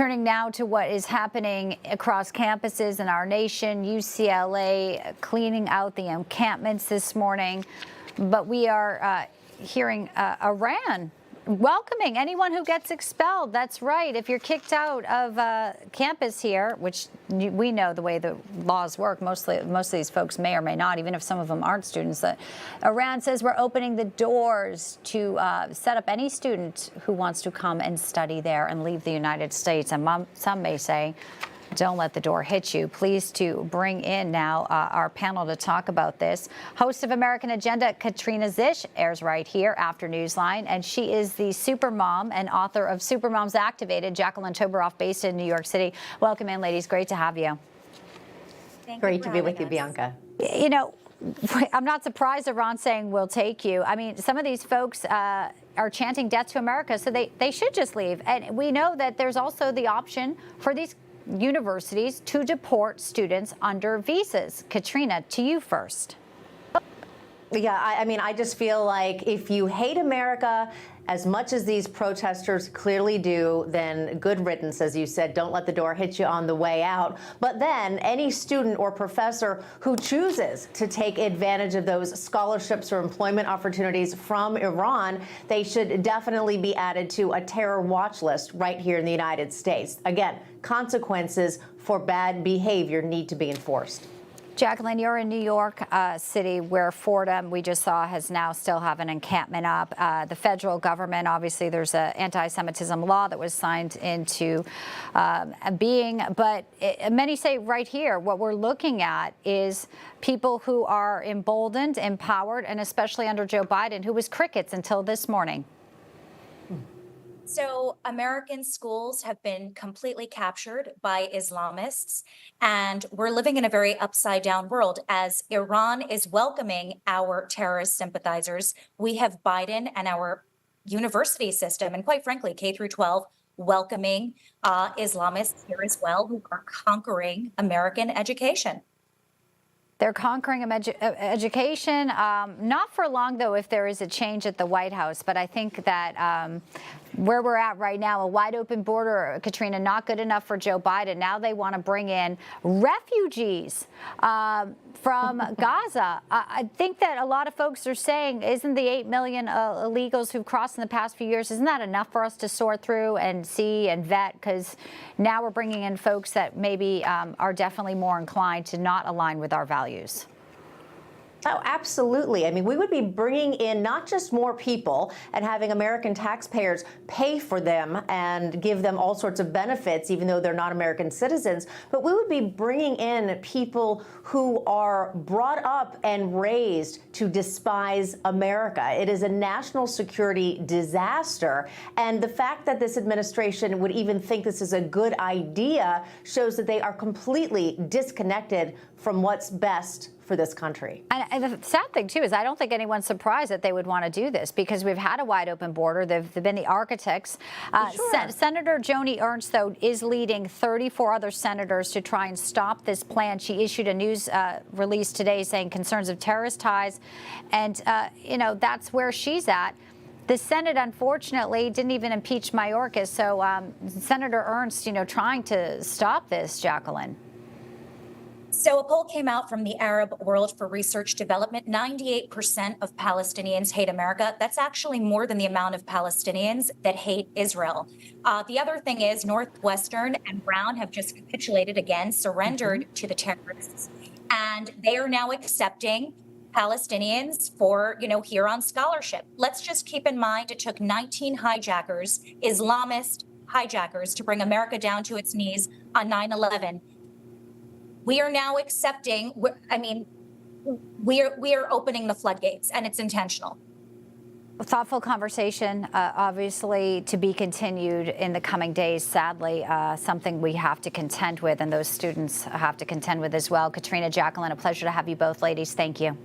Turning now to what is happening across campuses in our nation, UCLA cleaning out the encampments this morning. But we are hearing Iran welcoming anyone who gets expelled. That's right. If you're kicked out of campus here, which we know the way the laws work, most of these folks may or may not, even if some of them aren't students. Iran says we're opening the doors to set up any student who wants to come and study there and leave the United States. And some may say, don't let the door hit you. Pleased to bring in now our panel to talk about this. Host of American Agenda, Katrina Szish, airs right here after Newsline, and she is the supermom and author of Supermoms Activated, Jacqueline Toboroff, based in New York City. Welcome in, ladies. Great to have you. Great to be with you, Bianca. You know, I'm not surprised Iran's saying we'll take you. I mean, some of these folks are chanting death to America, so they should just leave. And we know that there's also the option for these universities to deport students under visas. Katrina, to you first. Yeah, I mean, I just feel like if you hate America as much as these protesters clearly do, then good riddance, as you said. Don't let the door hit you on the way out. But then any student or professor who chooses to take advantage of those scholarships or employment opportunities from Iran, they should definitely be added to a terror watch list right here in the United States. Again, consequences for bad behavior need to be enforced. Jacqueline, you're in New York City, where Fordham, we just saw, has now still have an encampment up. The federal government, obviously, there's an anti-Semitism law that was signed into being. But many say right here, what we're looking at is people who are emboldened, empowered, and especially under Joe Biden, who was crickets until this morning. So American schools have been completely captured by Islamists, and we're living in a very upside down world. As Iran is welcoming our terrorist sympathizers, we have Biden and our university system, and quite frankly, K through 12, welcoming Islamists here as well, who are conquering American education. They're conquering education, not for long, though, if there is a change at the White House. But I think that where we're at right now, a wide open border, Katrina, not good enough for Joe Biden. Now they want to bring in refugees from Gaza. I think that a lot of folks are saying, isn't the 8 million illegals who've crossed in the past few years, isn't that enough for us to sort through and see and vet? Because now we're bringing in folks that maybe are definitely more inclined to not align with our values. Oh, absolutely. I mean, we would be bringing in not just more people and having American taxpayers pay for them and give them all sorts of benefits, even though they're not American citizens, but we would be bringing in people who are brought up and raised to despise America. It is a national security disaster. And the fact that this administration would even think this is a good idea shows that they are completely disconnected from what's best for this country. And the sad thing, too, is I don't think anyone's surprised that they would want to do this, because we've had a wide open border. They've been the architects. Sure. Senator Joni Ernst, though, is leading 34 other senators to try and stop this plan. She issued a news release today saying concerns of terrorist ties. And, you know, that's where she's at. The Senate, unfortunately, didn't even impeach Mayorkas. So Senator Ernst, you know, trying to stop this, Jacqueline. So a poll came out from the Arab World for Research Development. 98% of Palestinians hate America. That's actually more than the amount of Palestinians that hate Israel. The other thing is Northwestern and Brown have just capitulated again, surrendered to the terrorists, and they are now accepting Palestinians for, you know, here on scholarship. Let's just keep in mind it took 19 hijackers, Islamist hijackers, to bring America down to its knees on 9/11. We are now accepting, I mean, we are opening the floodgates, and it's intentional. Thoughtful conversation, obviously, to be continued in the coming days. Sadly, something we have to contend with, and those students have to contend with as well. Katrina, Jacqueline, a pleasure to have you both, ladies. Thank you.